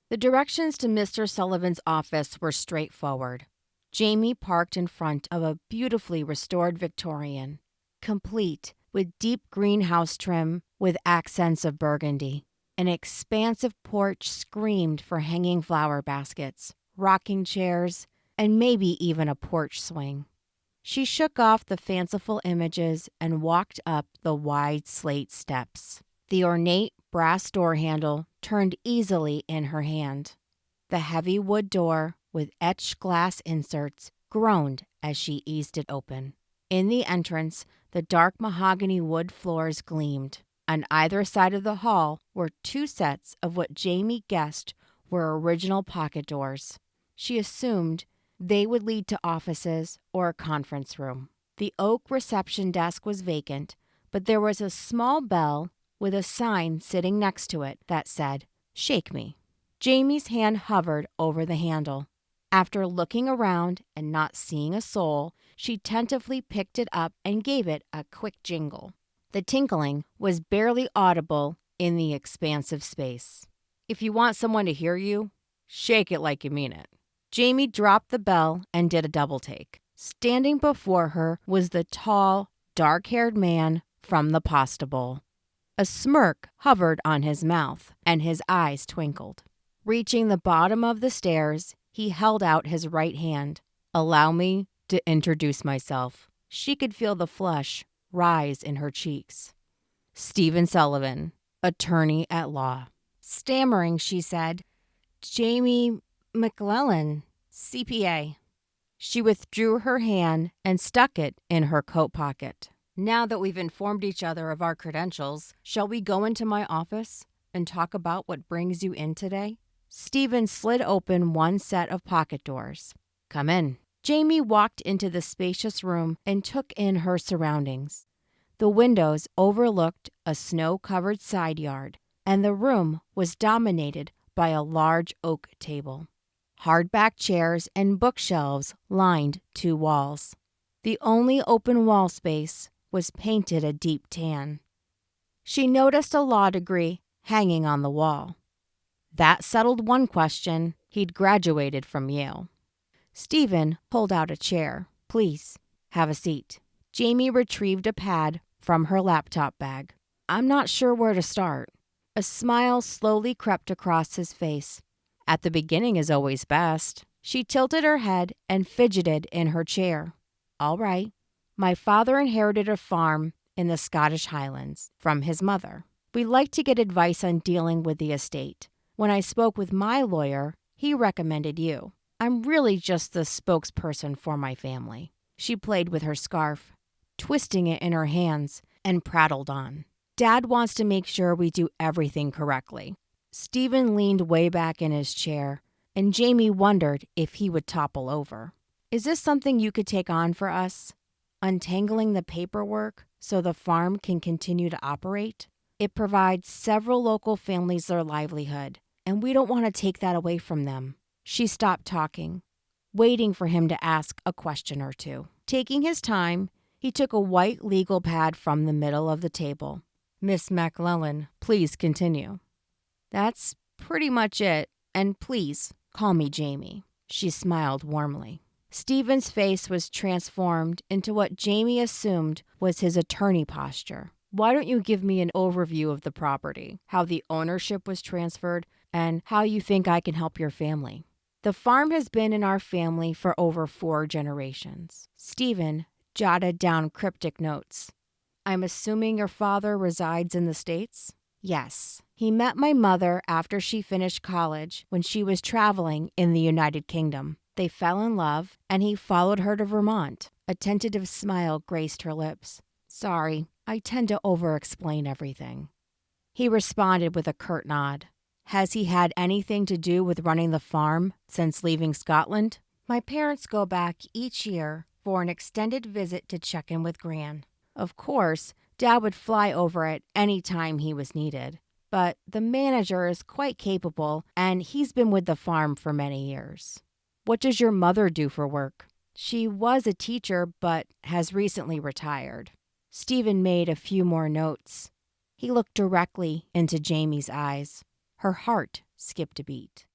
The directions to Mr. Sullivan's office were straightforward. Jamie parked in front of a beautifully restored Victorian, complete with deep greenhouse trim with accents of burgundy. An expansive porch screamed for hanging flower baskets, rocking chairs, and maybe even a porch swing. She shook off the fanciful images and walked up the wide slate steps. The ornate brass door handle turned easily in her hand. The heavy wood door with etched glass inserts groaned as she eased it open. In the entrance, the dark mahogany wood floors gleamed. On either side of the hall were two sets of what Jamie guessed were original pocket doors. She assumed they would lead to offices or a conference room. The oak reception desk was vacant, but there was a small bell with a sign sitting next to it that said, "Shake me." Jamie's hand hovered over the handle. After looking around and not seeing a soul, she tentatively picked it up and gave it a quick jingle. The tinkling was barely audible in the expansive space. "If you want someone to hear you, shake it like you mean it." Jamie dropped the bell and did a double take. Standing before her was the tall, dark-haired man from the pasta bowl. A smirk hovered on his mouth, and his eyes twinkled. Reaching the bottom of the stairs, he held out his right hand. "Allow me to introduce myself." She could feel the flush rise in her cheeks. "Stephen Sullivan, attorney at law." Stammering, she said, "Jamie MacLellan, CPA." She withdrew her hand and stuck it in her coat pocket. "Now that we've informed each other of our credentials, shall we go into my office and talk about what brings you in today?" Stephen slid open one set of pocket doors. "Come in." Jamie walked into the spacious room and took in her surroundings. The windows overlooked a snow-covered side yard, and the room was dominated by a large oak table. Hardback chairs and bookshelves lined two walls. The only open wall space was painted a deep tan. She noticed a law degree hanging on the wall. That settled one question. He'd graduated from Yale. Stephen pulled out a chair. "Please, have a seat." Jamie retrieved a pad from her laptop bag. "I'm not sure where to start." A smile slowly crept across his face. "At the beginning is always best." She tilted her head and fidgeted in her chair. "All right. My father inherited a farm in the Scottish Highlands from his mother. We like to get advice on dealing with the estate. When I spoke with my lawyer, he recommended you. I'm really just the spokesperson for my family." She played with her scarf, twisting it in her hands, and prattled on. "Dad wants to make sure we do everything correctly." Stephen leaned way back in his chair, and Jamie wondered if he would topple over. "Is this something you could take on for us? Untangling the paperwork so the farm can continue to operate? It provides several local families their livelihood, and we don't want to take that away from them." She stopped talking, waiting for him to ask a question or two. Taking his time, he took a white legal pad from the middle of the table. "Miss MacLellan, please continue." "That's pretty much it, and please call me Jamie." She smiled warmly. Stephen's face was transformed into what Jamie assumed was his attorney posture. "Why don't you give me an overview of the property, how the ownership was transferred, and how you think I can help your family?" "The farm has been in our family for over 4 generations." Stephen jotted down cryptic notes. "I'm assuming your father resides in the States?" "Yes. He met my mother after she finished college when she was traveling in the United Kingdom. They fell in love, and he followed her to Vermont." A tentative smile graced her lips. "Sorry, I tend to over-explain everything." He responded with a curt nod. "Has he had anything to do with running the farm since leaving Scotland?" "My parents go back each year for an extended visit to check in with Gran. Of course, Dad would fly over at any time he was needed. But the manager is quite capable, and he's been with the farm for many years." "What does your mother do for work?" "She was a teacher, but has recently retired." Stephen made a few more notes. He looked directly into Jamie's eyes. Her heart skipped a beat.